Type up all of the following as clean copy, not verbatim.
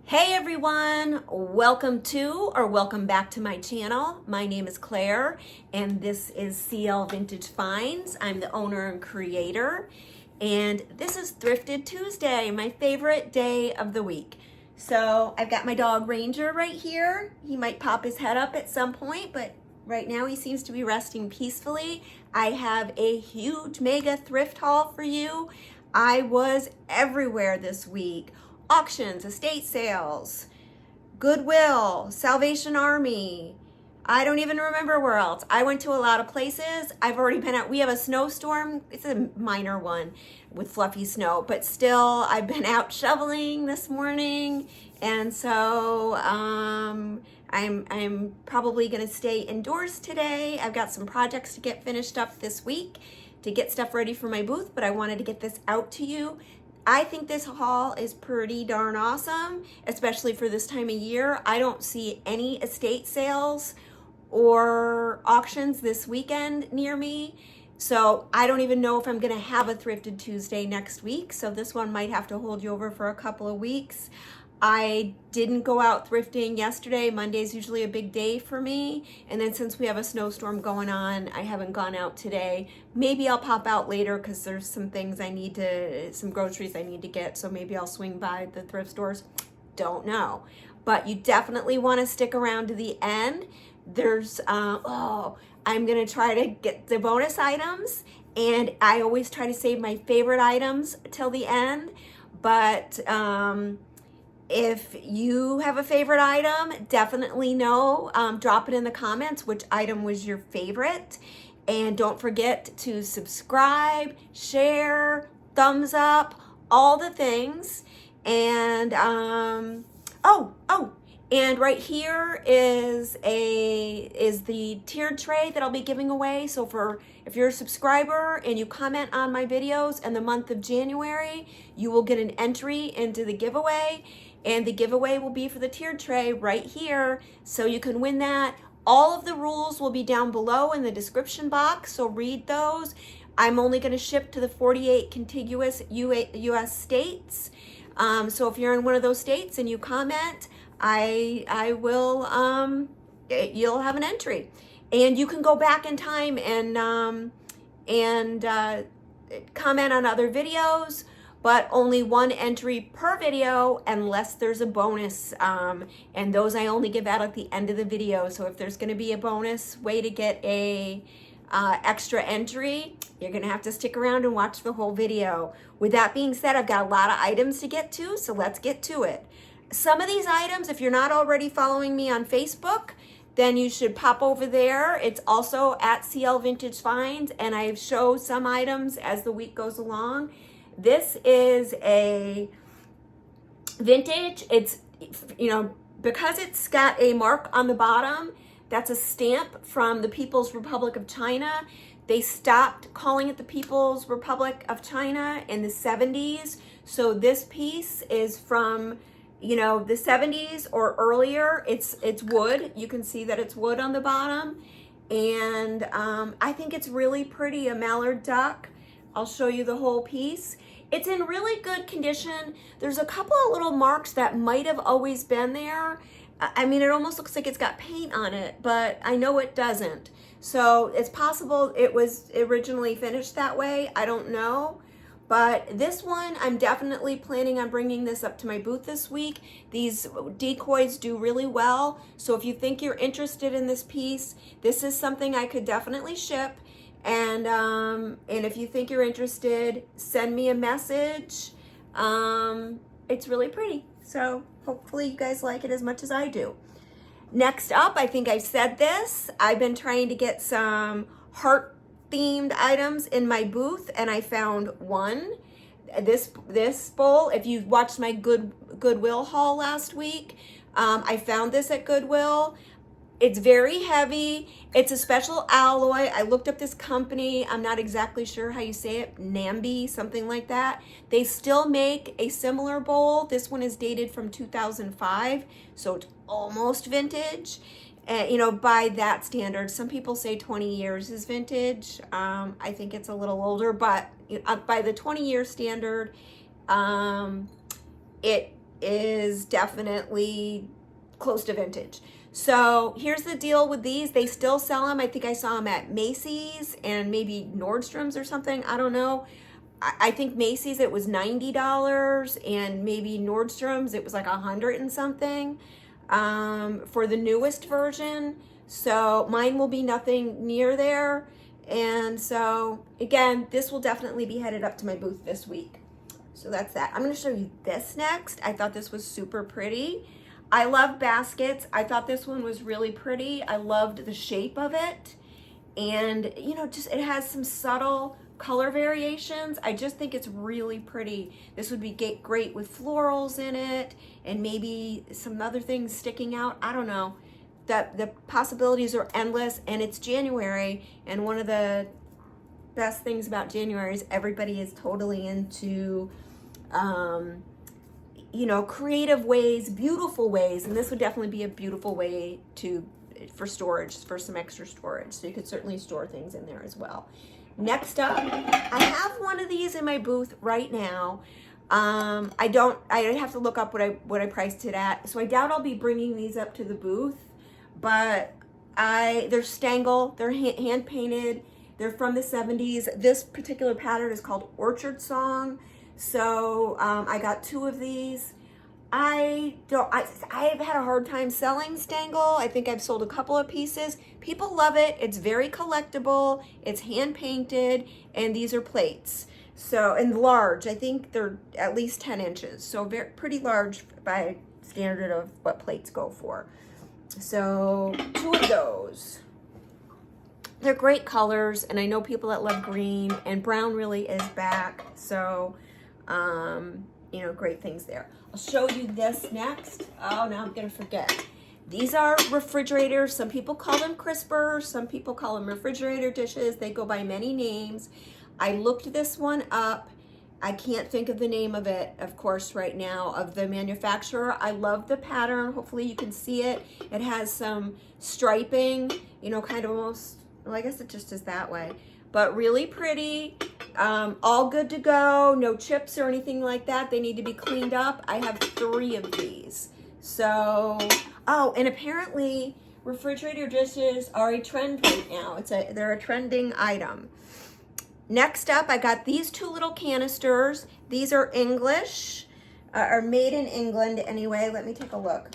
Hey everyone, welcome to or welcome back to my channel. My name is Claire and this is CL Vintage Finds. I'm the owner and creator and this is Thrifted Tuesday, my favorite day of the week. So I've got my dog Ranger right here. He might pop his head up at some point, but right now he seems to be resting peacefully. I have a huge mega thrift haul for you. I was everywhere this week. Auctions, estate sales, Goodwill, Salvation Army. I don't even remember where else. I went to a lot of places. I've already been out. We have a snowstorm. It's a minor one with fluffy snow, but still I've been out shoveling this morning. And so I'm probably going to stay indoors today. I've got some projects to get finished up this week to get stuff ready for my booth, but I wanted to get this out to you. I think this haul is pretty darn awesome, especially for this time of year. I don't see any estate sales or auctions this weekend near me. So I don't even know if I'm gonna have a Thrifted Tuesday next week. So this one might have to hold you over for a couple of weeks. I didn't go out thrifting yesterday. Monday's usually a big day for me. And then since we have a snowstorm going on, I haven't gone out today. Maybe I'll pop out later because there's some things some groceries I need to get. So maybe I'll swing by the thrift stores. Don't know. But you definitely want to stick around to the end. I'm going to try to get the bonus items. And I always try to save my favorite items till the end. But, if you have a favorite item, definitely drop it in the comments which item was your favorite. And don't forget to subscribe, share, thumbs up, all the things. And and right here is the tiered tray that I'll be giving away. So if you're a subscriber and you comment on my videos in the month of January, you will get an entry into the giveaway. And the giveaway will be for the tiered tray right here. So you can win that. All of the rules will be down below in the description box. So read those. I'm only going to ship to the 48 contiguous US states. So if you're in one of those states and you comment, I will, you'll have an entry. And you can go back in time and comment on other videos, but only one entry per video unless there's a bonus. And those I only give out at the end of the video. So if there's gonna be a bonus way to get a extra entry, you're gonna have to stick around and watch the whole video. With that being said, I've got a lot of items to get to, so let's get to it. Some of these items, if you're not already following me on Facebook, then you should pop over there. It's also at CL Vintage Finds, and I show some items as the week goes along. This is a vintage. It's, because it's got a mark on the bottom, that's a stamp from the People's Republic of China. They stopped calling it the People's Republic of China in the 70s. So this piece is from, the 70s or earlier. It's wood. You can see that it's wood on the bottom. And I think it's really pretty, a mallard duck. I'll show you the whole piece. It's in really good condition. There's a couple of little marks that might have always been there. I mean, it almost looks like it's got paint on it, but I know it doesn't. So it's possible it was originally finished that way. I don't know. But this one, I'm definitely planning on bringing this up to my booth this week. These decoys do really well. So if you think you're interested in this piece, this is something I could definitely ship. And if you think you're interested, send me a message. It's really pretty. So hopefully you guys like it as much as I do. Next up, I think I've said this, I've been trying to get some heart themed items in my booth, and I found one. This bowl, if you watched my Goodwill haul last week, I found this at Goodwill. It's very heavy. It's a special alloy. I looked up this company. I'm not exactly sure how you say it. Nambi, something like that. They still make a similar bowl. This one is dated from 2005, so it's almost vintage. By that standard, some people say 20 years is vintage. I think it's a little older, but by the 20-year standard, it is definitely close to vintage. So here's the deal with these. They still sell them. I think I saw them at Macy's and maybe Nordstrom's or something. I don't know. I think Macy's it was $90 and maybe Nordstrom's it was like 100 and something for the newest version. So mine will be nothing near there. And so again, this will definitely be headed up to my booth this week. So that's that. I'm going to show you this next. I thought this was super pretty. I love baskets. I thought this one was really pretty. I loved the shape of it. And, you know, just it has some subtle color variations. I just think it's really pretty. This would be great with florals in it and maybe some other things sticking out. I don't know. The possibilities are endless, and it's January, and one of the best things about January is everybody is totally into you know, creative ways, beautiful ways, and this would definitely be a beautiful way for storage, for some extra storage. So you could certainly store things in there as well. Next up, I have one of these in my booth right now. I'd have to look up what I priced it at. So I doubt I'll be bringing these up to the booth, but they're Stangle, they're hand painted. They're from the 70s. This particular pattern is called Orchard Song. So I got 2 of these. I've had a hard time selling Stangle. I think I've sold a couple of pieces. People love it. It's very collectible. It's hand painted, and these are plates. So, and large. I think they're at least 10 inches. So pretty large by standard of what plates go for. So 2 of those. They're great colors, and I know people that love green, and brown really is back. So, you know, great things there. I'll show you this next. Oh, now I'm gonna forget. These are refrigerators. Some people call them crispers. Some people call them refrigerator dishes. They go by many names. I looked this one up. I can't think of the name of it, of course, right now, of the manufacturer. I love the pattern. Hopefully you can see it. It has some striping, you know, kind of almost, well, I guess it just is that way, but really pretty. All good to go. No chips or anything like that. They need to be cleaned up. I have 3 of these. So, oh, and apparently refrigerator dishes are a trend right now. They're a trending item. Next up, I got these 2 little canisters. These are English, are made in England anyway. Let me take a look.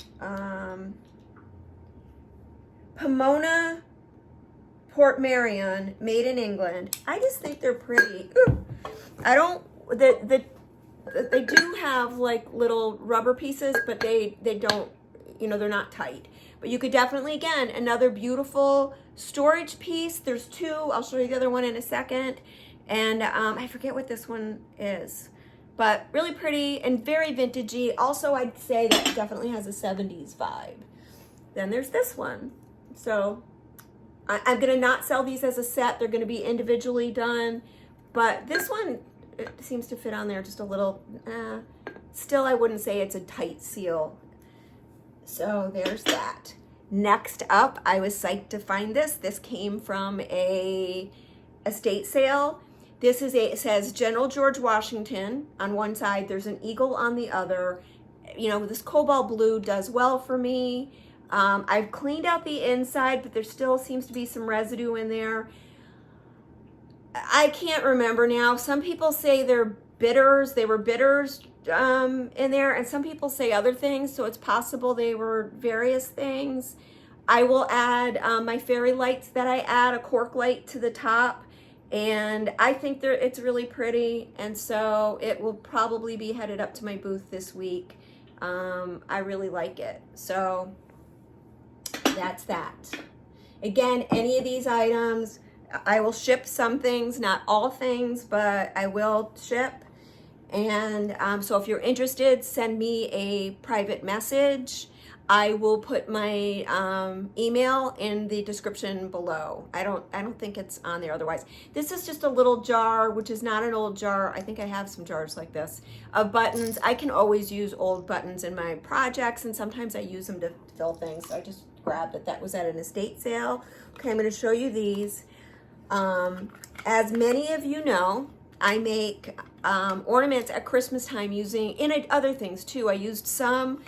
Pomona Port Marion, made in England. I just think they're pretty. Ooh. I don't, they do have like little rubber pieces, but they don't, you know, they're not tight. But you could definitely, again, another beautiful storage piece. There's 2. I'll show you the other one in a second. And I forget what this one is, but really pretty and very vintagey. Also, I'd say that definitely has a 70s vibe. Then there's this one. So I'm gonna not sell these as a set. They're gonna be individually done, but this one, it seems to fit on there just a little. Still, I wouldn't say it's a tight seal. So there's that. Next up, I was psyched to find this. This came from a estate sale. This is it says General George Washington on one side. There's an eagle on the other. You know, this cobalt blue does well for me. I've cleaned out the inside, but there still seems to be some residue in there. I can't remember now. Some people say they're bitters. They were bitters in there, and some people say other things, so it's possible they were various things. I will add my fairy lights that I add, a cork light to the top, and I think it's really pretty, and so it will probably be headed up to my booth this week. I really like it. So that's that. Again, any of these items, I will ship some things, not all things, but I will ship. And so if you're interested, send me a private message. I will put my email in the description below. I don't think it's on there otherwise. This is just a little jar, which is not an old jar. I think I have some jars like this of buttons. I can always use old buttons in my projects, and sometimes I use them to fill things. So I just grabbed it. That was at an estate sale. Okay, I'm going to show you these. As many of you know, I make ornaments at Christmas time using, and other things too. I used some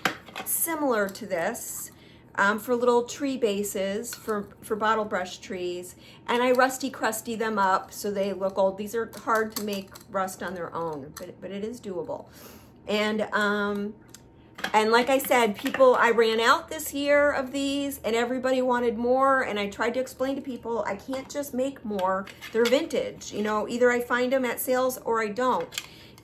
similar to this for little tree bases for bottle brush trees, and I rusty crusty them up so they look old. These are hard to make rust on their own, but it is doable. And like I said, I ran out this year of these and everybody wanted more, and I tried to explain to people, I can't just make more. They're vintage, you know, either I find them at sales or I don't.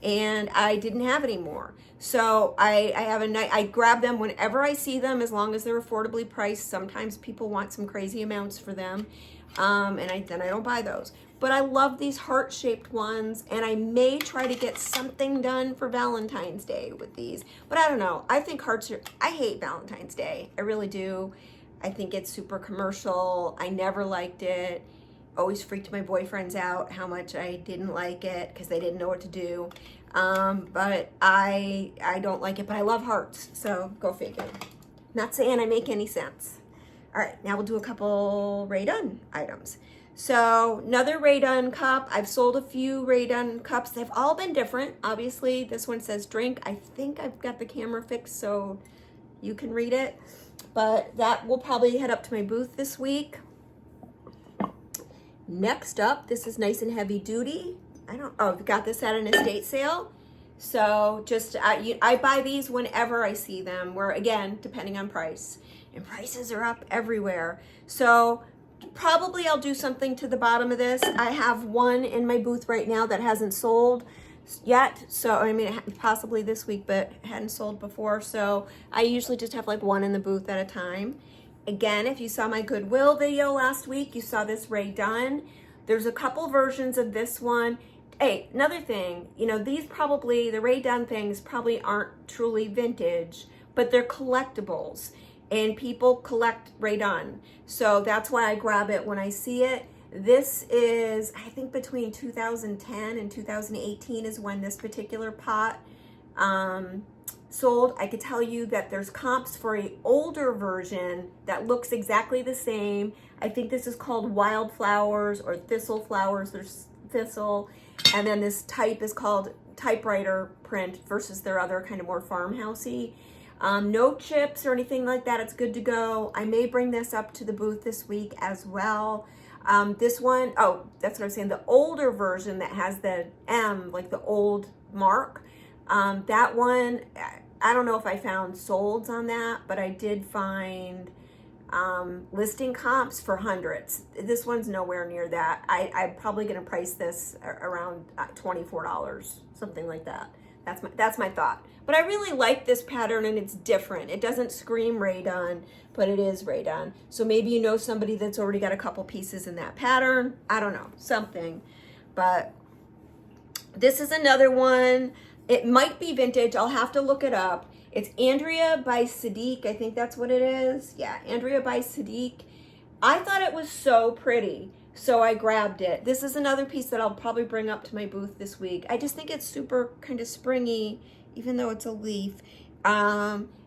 And I didn't have any more. So I grab them whenever I see them, as long as they're affordably priced. Sometimes people want some crazy amounts for them. And then I don't buy those. But I love these heart-shaped ones, and I may try to get something done for Valentine's Day with these. But I don't know. I think I hate Valentine's Day. I really do. I think it's super commercial. I never liked it. Always freaked my boyfriends out how much I didn't like it because they didn't know what to do. But I don't like it, but I love hearts. So go figure. Not saying I make any sense. All right, now we'll do a couple Rae Dunn items. So another Rae Dunn cup. I've sold a few Rae Dunn cups. They've all been different. Obviously, this one says drink. I think I've got the camera fixed so you can read it. But that will probably head up to my booth this week. Next up, this is nice and heavy duty. I've got this at an estate sale. So just, I buy these whenever I see them, where again, depending on price. And prices are up everywhere. So probably I'll do something to the bottom of this. I have one in my booth right now that hasn't sold yet. So, I mean, possibly this week, but hadn't sold before. So I usually just have like one in the booth at a time. Again, if you saw my Goodwill video last week, you saw this Rae Dunn. There's a couple versions of this one. Hey, another thing, you know, the Rae Dunn things probably aren't truly vintage, but they're collectibles. And people collect Rae Dunn. So that's why I grab it when I see it. This is, I think between 2010 and 2018 is when this particular pot sold. I could tell you that there's comps for an older version that looks exactly the same. I think this is called Wildflowers or Thistle Flowers. There's Thistle. And then this type is called typewriter print versus their other kind of more farmhousey. No chips or anything like that. It's good to go. I may bring this up to the booth this week as well. This one, oh, that's what I was saying. The older version that has the M, like the old mark, that one, I don't know if I found solds on that, but I did find listing comps for hundreds. This one's nowhere near that. I'm probably going to price this around $24, something like that. That's my thought. But I really like this pattern, and it's different. It doesn't scream Rae Dunn, but it is Rae Dunn. So maybe you know somebody that's already got a couple pieces in that pattern. I don't know, something. But this is another one. It might be vintage. I'll have to look it up. It's Andrea by Sadiq. I think that's what it is. Yeah, Andrea by Sadiq. I thought it was so pretty, so I grabbed it. This is another piece that I'll probably bring up to my booth this week. I just think it's super kind of springy, even though it's a leaf.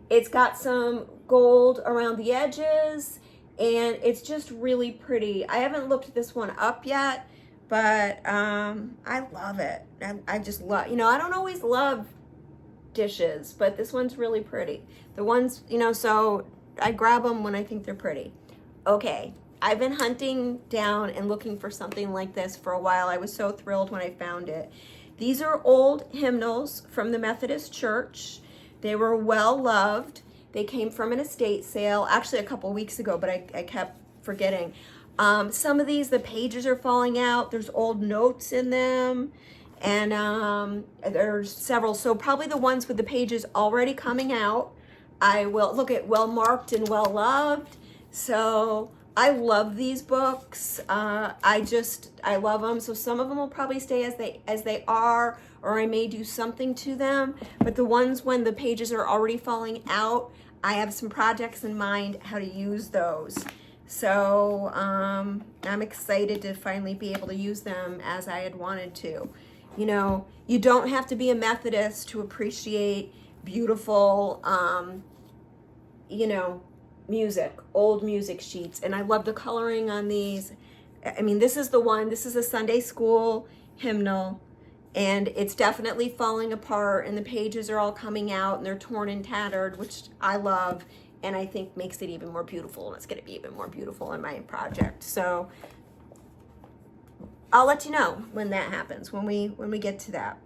It's got some gold around the edges, and it's just really pretty. I haven't looked this one up yet, but I love it. I just love, you know, I don't always love dishes, but this one's really pretty. The ones, you know, so I grab them when I think they're pretty. Okay, I've been hunting down and looking for something like this for a while. I was so thrilled when I found it. These are old hymnals from the Methodist Church. They were well loved. They came from an estate sale, actually a couple weeks ago, but I kept forgetting. Some of these, the pages are falling out. There's old notes in them, and there's several. So probably the ones with the pages already coming out. I will look at well marked and well loved. So I love these books. I love them. So some of them will probably stay as they are, or I may do something to them. But the ones when the pages are already falling out, I have some projects in mind how to use those. So I'm excited to finally be able to use them as I had wanted to. You know, you don't have to be a Methodist to appreciate beautiful, you know, music, old music sheets. And I love the coloring on these. I mean, this is the one, this is a Sunday school hymnal, and it's definitely falling apart, and the pages are all coming out and they're torn and tattered, which I love, and I think makes it even more beautiful, and it's going to be even more beautiful in my project. So I'll let you know when that happens, when we get to that.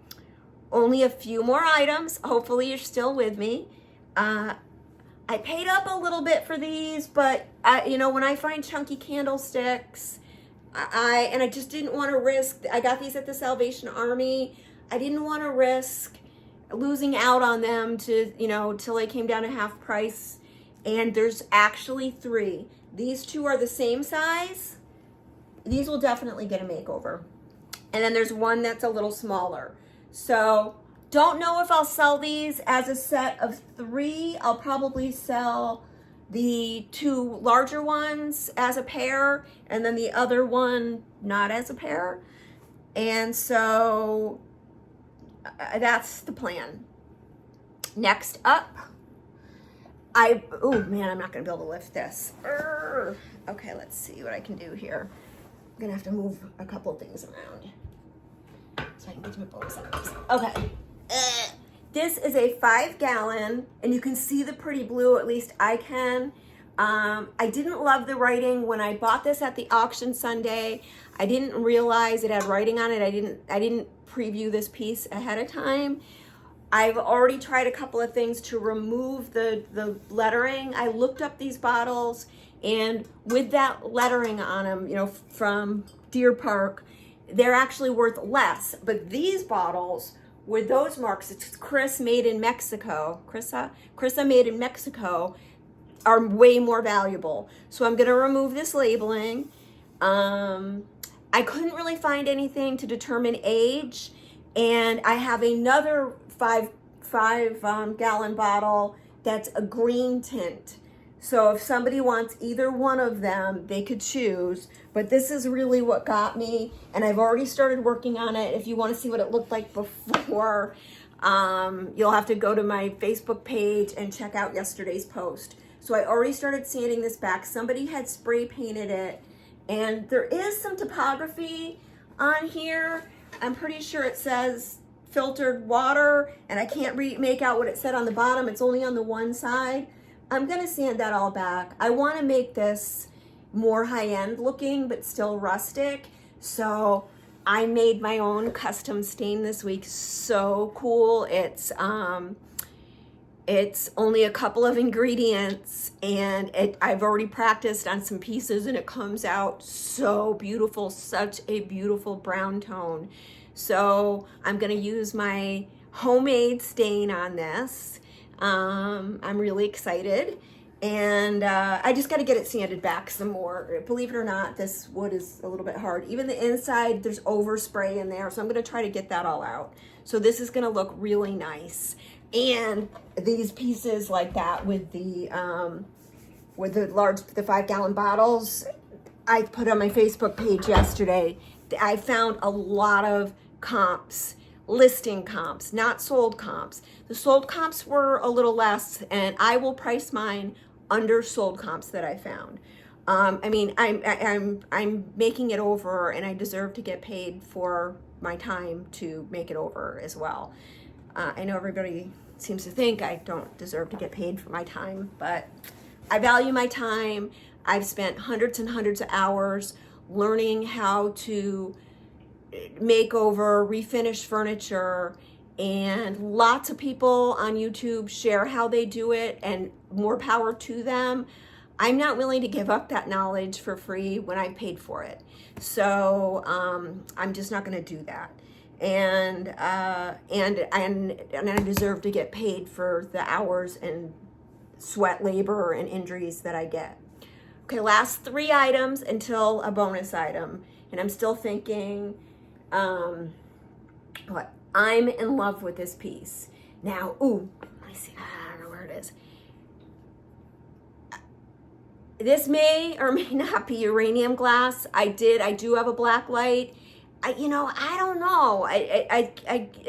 Only a few more items. Hopefully you're still with me. I paid up a little bit for these, but you know, when I find chunky candlesticks, I just didn't want to risk. I got these at the Salvation Army. I didn't want to risk losing out on them to, you know, till they came down to half price. And there's actually 3. These 2 are the same size. These will definitely get a makeover. And then there's one that's a little smaller. So don't know if I'll sell these as a set of 3. I'll probably sell the 2 larger ones as a pair, and then the other one not as a pair. And so that's the plan. Next up, oh man, I'm not gonna be able to lift this. Okay, let's see what I can do here. I'm gonna have to move a couple things around so I can get to my bonus items. Okay. This is a 5-gallon, and you can see the pretty blue, at least I can. I didn't love the writing when I bought this at the auction Sunday. I didn't realize it had writing on it. I didn't preview this piece ahead of time. I've already tried a couple of things to remove the lettering. I looked up these bottles, and with that lettering on them, you know, from Deer Park, they're actually worth less. But these bottles, with those marks, it's Chris made in Mexico, Chrissa made in Mexico, are way more valuable. So I'm gonna remove this labeling. I couldn't really find anything to determine age, and I have another 5 gallon bottle that's a green tint. So if somebody wants either one of them, they could choose. But this is really what got me, and I've already started working on it. If you want to see what it looked like before, you'll have to go to my Facebook page and check out yesterday's post. So I already started sanding this back. Somebody had spray painted it, and there is some typography on here. I'm pretty sure it says filtered water, and I can't make out what it said on the bottom. It's only on the one side. I'm gonna sand that all back. I wanna make this more high-end looking, but still rustic. So I made my own custom stain this week. So cool. It's only a couple of ingredients, and I've already practiced on some pieces, and it comes out so beautiful, such a beautiful brown tone. So I'm gonna use my homemade stain on this. I'm really excited, and I just got to get it sanded back some more. Believe it or not, this wood is a little bit hard. Even the inside, there's overspray in there, so I'm going to try to get that all out. So this is going to look really nice. And these pieces like that with the 5 gallon bottles, I put on my Facebook page yesterday. I found a lot of comps, listing comps, not sold comps. The sold comps were a little less, and I will price mine under sold comps that I found. I mean, I'm making it over, and I deserve to get paid for my time to make it over as well. I know everybody seems to think I don't deserve to get paid for my time, but I value my time. I've spent hundreds and hundreds of hours learning how to make over, refinish furniture, and lots of people on YouTube share how they do it, and more power to them. I'm not willing to give up that knowledge for free when I paid for it. So I'm just not going to do that. And I deserve to get paid for the hours and sweat, labor, and injuries that I get. Okay, last 3 items until a bonus item. And I'm still thinking, what? I'm in love with this piece. Now, ooh, let me see, I don't know where it is. This may or may not be uranium glass. I do have a black light. I don't know.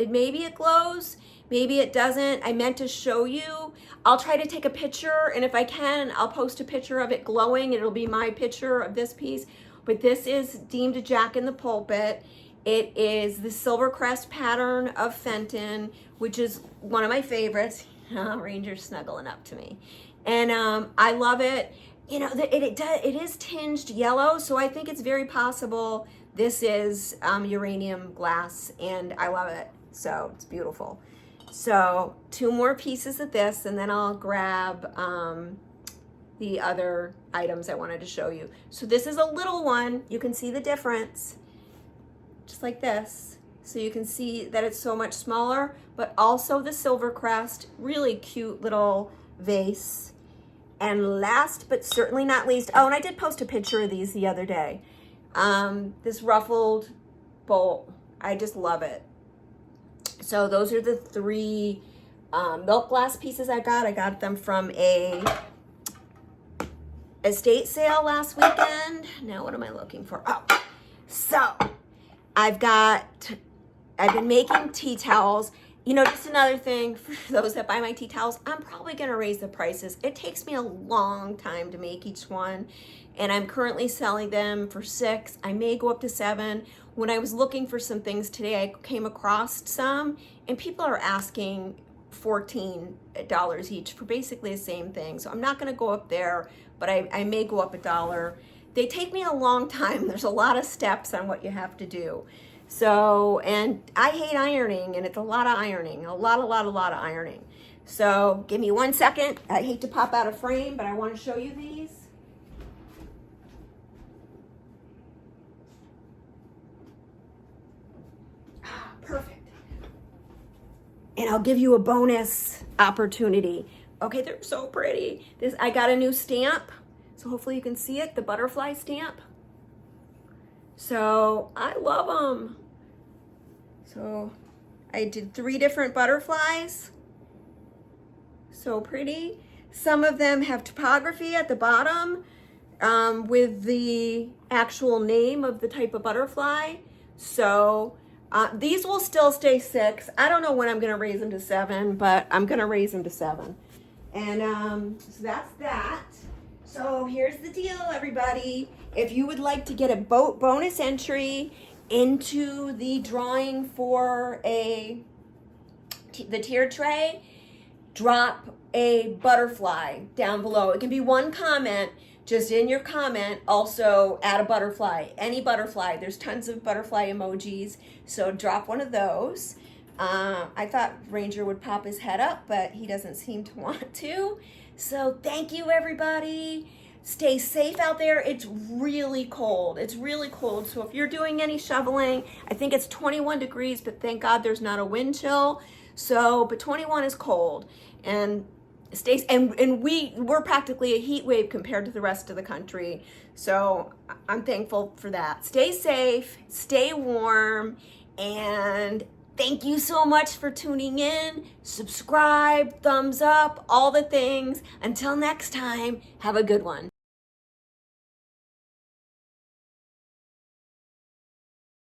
Maybe it glows, maybe it doesn't. I meant to show you. I'll try to take a picture, and if I can, I'll post a picture of it glowing. It'll be my picture of this piece. But this is deemed a Jack in the Pulpit, It is the Silver Crest pattern of Fenton, which is one of my favorites. Ranger's snuggling up to me. And I love it. You know, it is tinged yellow, so I think it's very possible this is uranium glass, and I love it. So it's beautiful. So 2 more pieces of this, and then I'll grab the other items I wanted to show you. So this is a little one. You can see the difference, just like this. So you can see that it's so much smaller, but also the Silver Crest, really cute little vase. And last but certainly not least, oh, and I did post a picture of these the other day. This ruffled bowl, I just love it. So those are the 3 milk glass pieces I got. I got them from a estate sale last weekend. Now what am I looking for? Oh, so I've been making tea towels. You know, just another thing for those that buy my tea towels, I'm probably going to raise the prices. It takes me a long time to make each one, and I'm currently selling them for $6. I may go up to $7. When I was looking for some things today, I came across some, and people are asking $14 each for basically the same thing. So I'm not going to go up there, but I may go up $1. They take me a long time. There's a lot of steps on what you have to do. So, and I hate ironing, and it's a lot of ironing, a lot of ironing. So give me 1 second. I hate to pop out of frame, but I want to show you these. Perfect. And I'll give you a bonus opportunity. Okay, they're so pretty. I got a new stamp, so hopefully you can see it, the butterfly stamp. So I love them. So I did 3 different butterflies. So pretty. Some of them have typography at the bottom with the actual name of the type of butterfly. So these will still stay $6. I don't know when I'm going to raise them to $7, but I'm going to raise them to $7. And so that's that. So here's the deal, everybody. If you would like to get a bonus entry into the drawing for the tier tray, drop a butterfly down below. It can be 1 comment. Just in your comment, also add a butterfly, any butterfly. There's tons of butterfly emojis, so drop one of those. I thought Ranger would pop his head up, but he doesn't seem to want to. So thank you, everybody. Stay safe out there. It's really cold. It's really cold. So if you're doing any shoveling, I think it's 21 degrees, but thank God there's not a wind chill. So, but 21 is cold. And we're practically a heat wave compared to the rest of the country. So I'm thankful for that. Stay safe, stay warm, and thank you so much for tuning in. Subscribe, thumbs up, all the things. Until next time, have a good one.